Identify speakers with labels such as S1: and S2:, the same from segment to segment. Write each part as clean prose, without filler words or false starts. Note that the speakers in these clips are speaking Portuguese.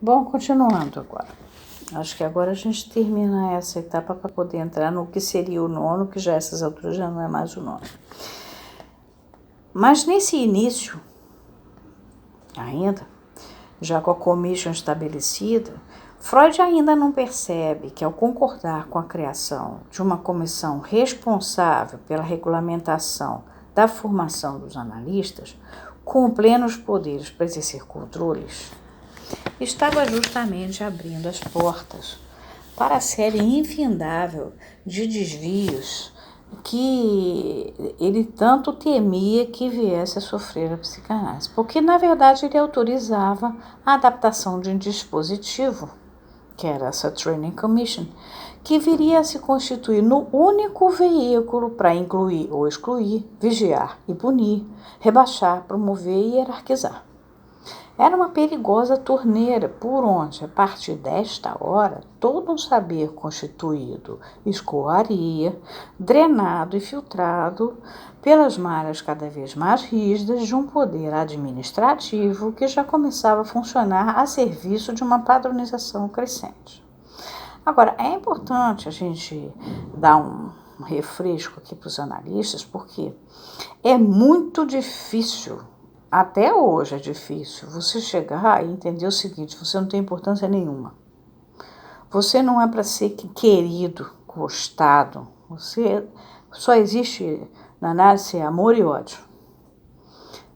S1: Bom, continuando agora. Acho que agora a gente termina essa etapa para poder entrar no que seria o nono, que já a essas alturas já não é mais o nono. Mas nesse início, ainda, já com a commission estabelecida, Freud ainda não percebe que ao concordar com a criação de uma comissão responsável pela regulamentação da formação dos analistas, com plenos poderes para exercer controles, estava justamente abrindo as portas para a série infindável de desvios que ele tanto temia que viesse a sofrer a psicanálise, porque na verdade ele autorizava a adaptação de um dispositivo, que era essa Training Commission, que viria a se constituir no único veículo para incluir ou excluir, vigiar e punir, rebaixar, promover e hierarquizar. Era uma perigosa torneira por onde, a partir desta hora, todo um saber constituído escoaria, drenado e filtrado pelas malhas cada vez mais rígidas de um poder administrativo que já começava a funcionar a serviço de uma padronização crescente. Agora, é importante a gente dar um refresco aqui para os analistas, porque é muito difícil. Até hoje é difícil você chegar e entender o seguinte: você não tem importância nenhuma. Você não é para ser querido, gostado. Você só existe na análise amor e ódio.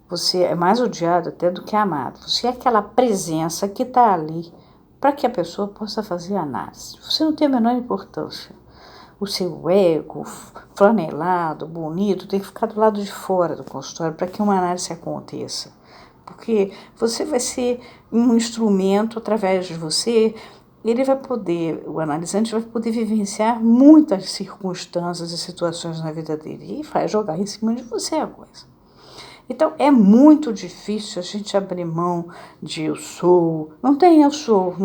S1: Você é mais odiado até do que amado. Você é aquela presença que está ali para que a pessoa possa fazer análise. Você não tem a menor importância. O seu ego flanelado, bonito, tem que ficar do lado de fora do consultório para que uma análise aconteça. Porque você vai ser um instrumento, através de você, ele vai poder, o analisante vai poder vivenciar muitas circunstâncias e situações na vida dele e vai jogar em cima de você a coisa. Então, é muito difícil a gente abrir mão de eu sou. Não tem eu sou.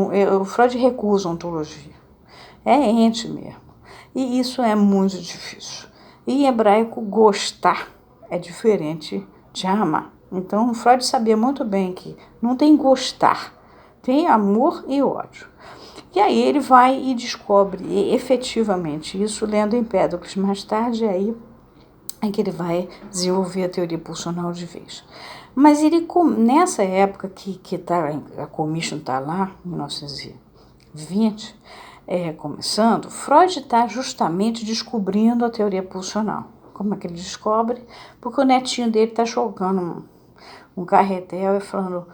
S1: O Freud recusa a ontologia. É ente mesmo. E isso é muito difícil. E em hebraico, gostar é diferente de amar. Então, Freud sabia muito bem que não tem gostar, tem amor e ódio. E aí ele vai e descobre efetivamente isso lendo Empédocles mais tarde, aí é que ele vai desenvolver a teoria pulsional de vez. Mas ele, nessa época que a commission está lá, 1920, começando, Freud está justamente descobrindo a teoria pulsional. Como é que ele descobre? Porque o netinho dele está jogando um carretel e falando,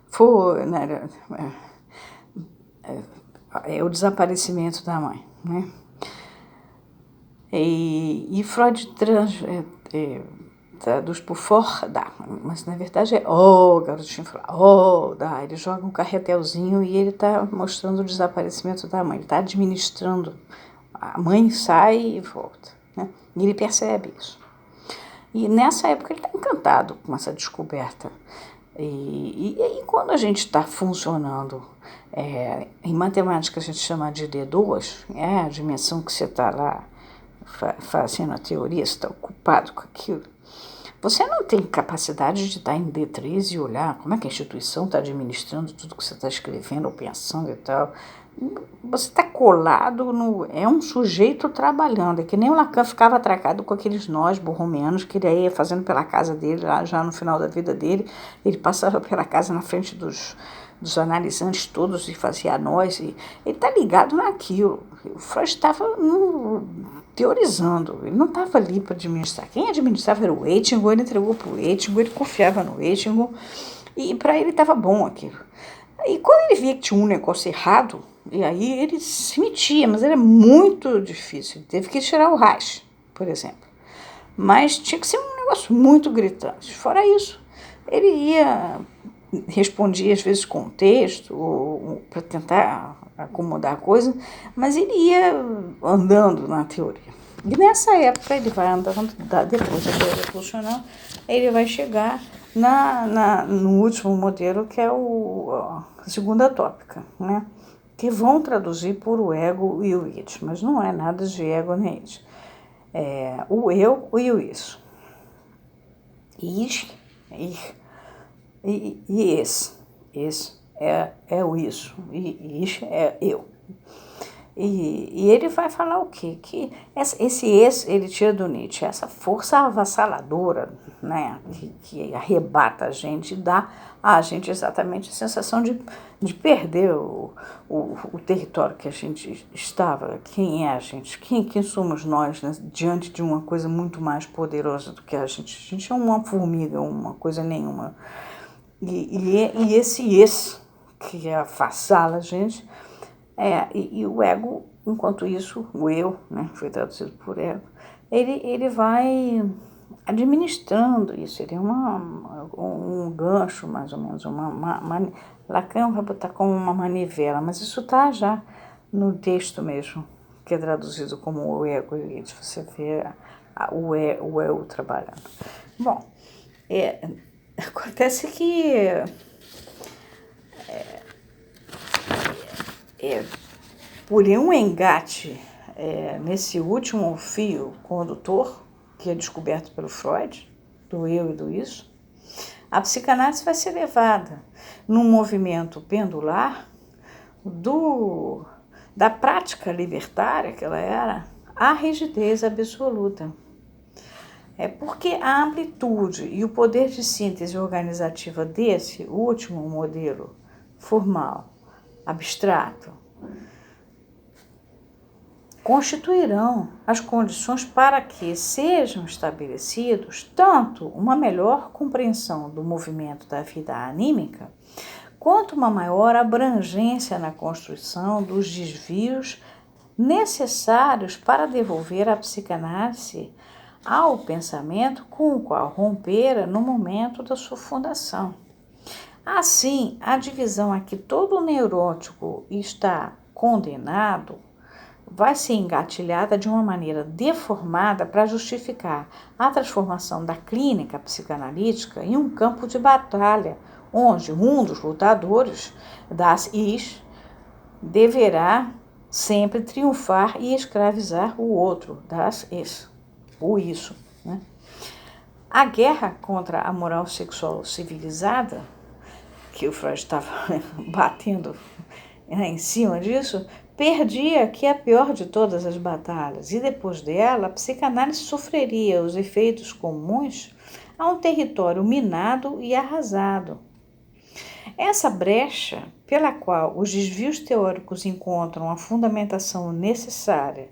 S1: foi, né? É o desaparecimento da mãe, né? E Freud traduz por dá, mas na verdade é garotinho fala, dá. Ele joga um carretelzinho e ele está mostrando o desaparecimento da mãe, ele está administrando. A mãe sai e volta, né? E ele percebe isso. E nessa época ele está encantado com essa descoberta. E aí quando a gente está funcionando, em matemática a gente chama de D2, a dimensão que você está lá fazendo a teoria, você está ocupado com aquilo, você não tem capacidade de estar em D3 e olhar como é que a instituição está administrando tudo que você está escrevendo ou pensando e tal. Você está colado é um sujeito trabalhando, é que nem o Lacan ficava atracado com aqueles nós borromeanos que ele ia fazendo pela casa dele, lá já no final da vida dele, ele passava pela casa na frente dos analisantes todos e fazia nós, e ele está ligado naquilo. O Freud estava teorizando, ele não estava ali para administrar. Quem administrava era o Ettinger, ele entregou para o Ettinger, ele confiava no Ettinger, e para ele estava bom aquilo. E quando ele via que tinha um negócio errado, e aí ele se metia, mas era muito difícil. Ele teve que tirar o Reich, por exemplo. Mas tinha que ser um negócio muito gritante. Fora isso, ele respondia às vezes com texto, para tentar acomodar a coisa, mas ele ia andando na teoria. E nessa época ele vai andando, depois da teoria pulsional, ele vai chegar no último modelo, que é a segunda tópica, né? Que vão traduzir por o ego e o id, mas não é nada de ego nem id. O eu e o isso. Ir, e esse é o isso, e isso é eu. E ele vai falar o quê? Que esse ele tira do Nietzsche, essa força avassaladora, né, que arrebata a gente, dá a gente exatamente a sensação de perder o território que a gente estava, quem é a gente, quem somos nós, né, diante de uma coisa muito mais poderosa do que a gente. A gente é uma formiga, uma coisa nenhuma. E esse que avassala a gente, e o ego, enquanto isso, o eu, né, foi traduzido por ego, ele vai administrando isso, ele é um gancho, mais ou menos, Lacan vai botar como uma manivela, mas isso está já no texto mesmo, que é traduzido como o ego, e você vê o eu trabalhando. Bom, acontece que por um engate nesse último fio condutor, que é descoberto pelo Freud, do eu e do isso, a psicanálise vai ser levada num movimento pendular da prática libertária que ela era à rigidez absoluta. É porque a amplitude e o poder de síntese organizativa desse último modelo formal, abstrato, constituirão as condições para que sejam estabelecidos tanto uma melhor compreensão do movimento da vida anímica, quanto uma maior abrangência na construção dos desvios necessários para devolver a psicanálise ao pensamento com o qual rompera no momento da sua fundação. Assim, a divisão a que todo neurótico está condenado vai ser engatilhada de uma maneira deformada para justificar a transformação da clínica psicanalítica em um campo de batalha, onde um dos lutadores das Is deverá sempre triunfar e escravizar o outro das Es, o isso. Né? A guerra contra a moral sexual civilizada, que o Freud estava batendo em cima disso, perdia que é a pior de todas as batalhas, e depois dela, a psicanálise sofreria os efeitos comuns a um território minado e arrasado. Essa brecha, pela qual os desvios teóricos encontram a fundamentação necessária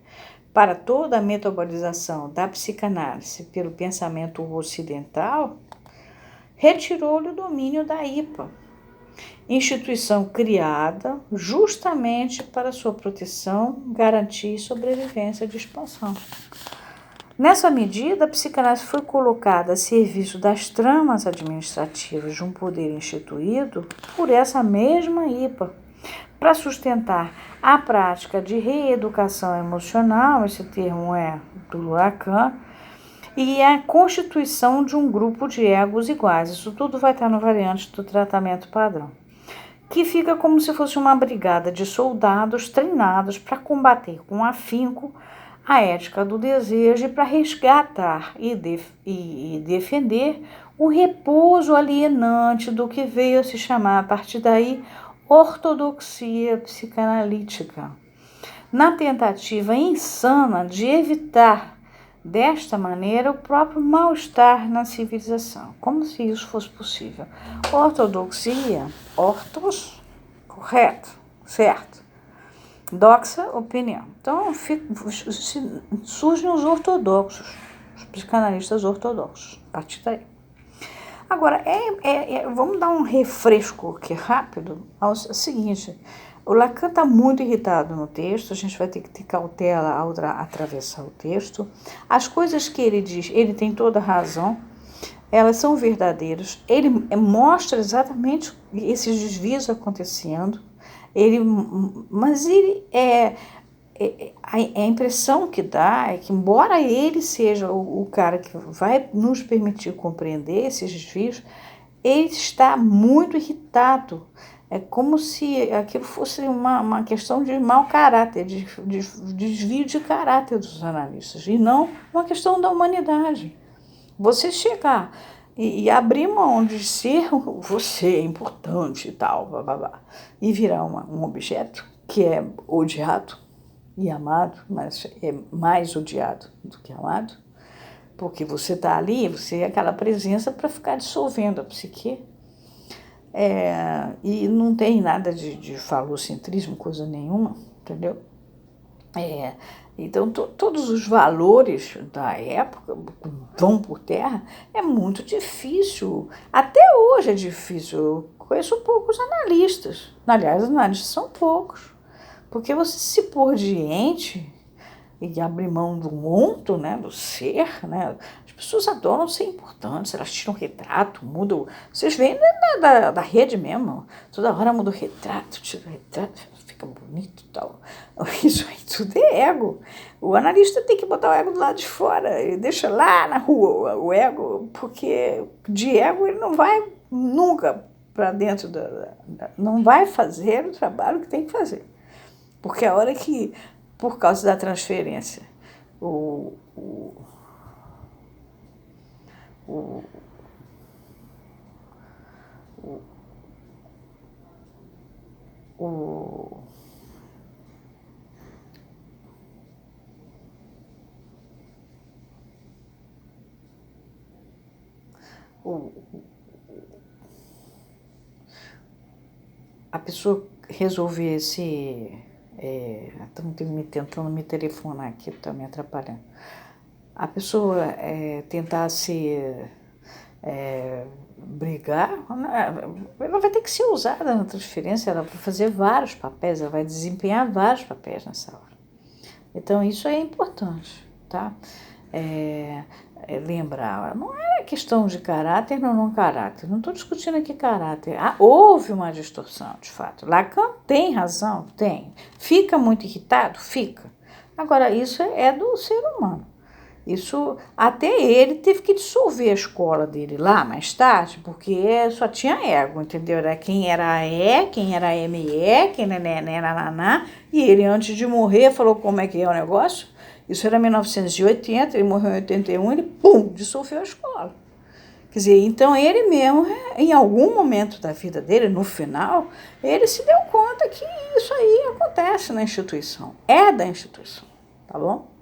S1: para toda a metabolização da psicanálise pelo pensamento ocidental, retirou-lhe o domínio da IPA, instituição criada justamente para sua proteção, garantia e sobrevivência de expansão. Nessa medida, a psicanálise foi colocada a serviço das tramas administrativas de um poder instituído por essa mesma IPA, para sustentar a prática de reeducação emocional, esse termo é do Lacan, e a constituição de um grupo de egos iguais. Isso tudo vai estar no variante do tratamento padrão, que fica como se fosse uma brigada de soldados treinados para combater com afinco a ética do desejo e para resgatar e defender o repouso alienante do que veio a se chamar a partir daí ortodoxia psicanalítica, na tentativa insana de evitar desta maneira o próprio mal-estar na civilização, como se isso fosse possível. Ortodoxia, ortos, correto, certo. Doxa, opinião. Então surgem os ortodoxos, os psicanalistas ortodoxos, a partir daí. Agora, vamos dar um refresco aqui rápido ao seguinte: o Lacan está muito irritado no texto, a gente vai ter que ter cautela ao atravessar o texto. As coisas que ele diz, ele tem toda a razão, elas são verdadeiras. Ele mostra exatamente esses desvios acontecendo, mas a impressão que dá é que, embora ele seja o cara que vai nos permitir compreender esses desvios, ele está muito irritado. É como se aquilo fosse uma questão de mau caráter, de desvio de caráter dos analistas, e não uma questão da humanidade. Você chegar e abrir mão de ser você importante e tal, blá, blá, blá, e virar um objeto que é odiado e amado, mas é mais odiado do que amado, porque você está ali, você é aquela presença para ficar dissolvendo a psique. E não tem nada de falocentrismo, coisa nenhuma, entendeu? Então, todos os valores da época vão por terra. É muito difícil. Até hoje é difícil. Eu conheço poucos analistas. Aliás, analistas são poucos. Porque você se pôr de ente e abrir mão do monto, né, do ser, né? As pessoas adoram ser importantes, elas tiram retrato, mudam. Vocês veem da rede mesmo, toda hora muda o retrato, tira o retrato, fica bonito e tal. Isso aí tudo é ego. O analista tem que botar o ego do lado de fora, ele deixa lá na rua o ego, porque de ego ele não vai nunca para dentro não vai fazer o trabalho que tem que fazer. Porque a hora que, por causa da transferência, o, o, o, o, o, a pessoa resolver estão tentando me telefonar aqui, está me atrapalhando. A pessoa tentar brigar, ela vai ter que ser usada na transferência, ela vai fazer vários papéis, ela vai desempenhar vários papéis nessa hora. Então, isso é importante, tá? Lembrar, não é questão de caráter ou não caráter, não estou discutindo aqui caráter. Houve uma distorção, de fato. Lacan tem razão? Tem. Fica muito irritado? Fica. Agora, isso é do ser humano. Isso, até ele teve que dissolver a escola dele lá mais tarde, porque só tinha ego, entendeu? Era quem era quem era ME, quem era naná, e ele, antes de morrer, falou como é que é o negócio. Isso era 1980, ele morreu em 81, ele, pum, dissolveu a escola. Quer dizer, então ele mesmo, em algum momento da vida dele, no final, ele se deu conta que isso aí acontece na instituição, é da instituição, tá bom?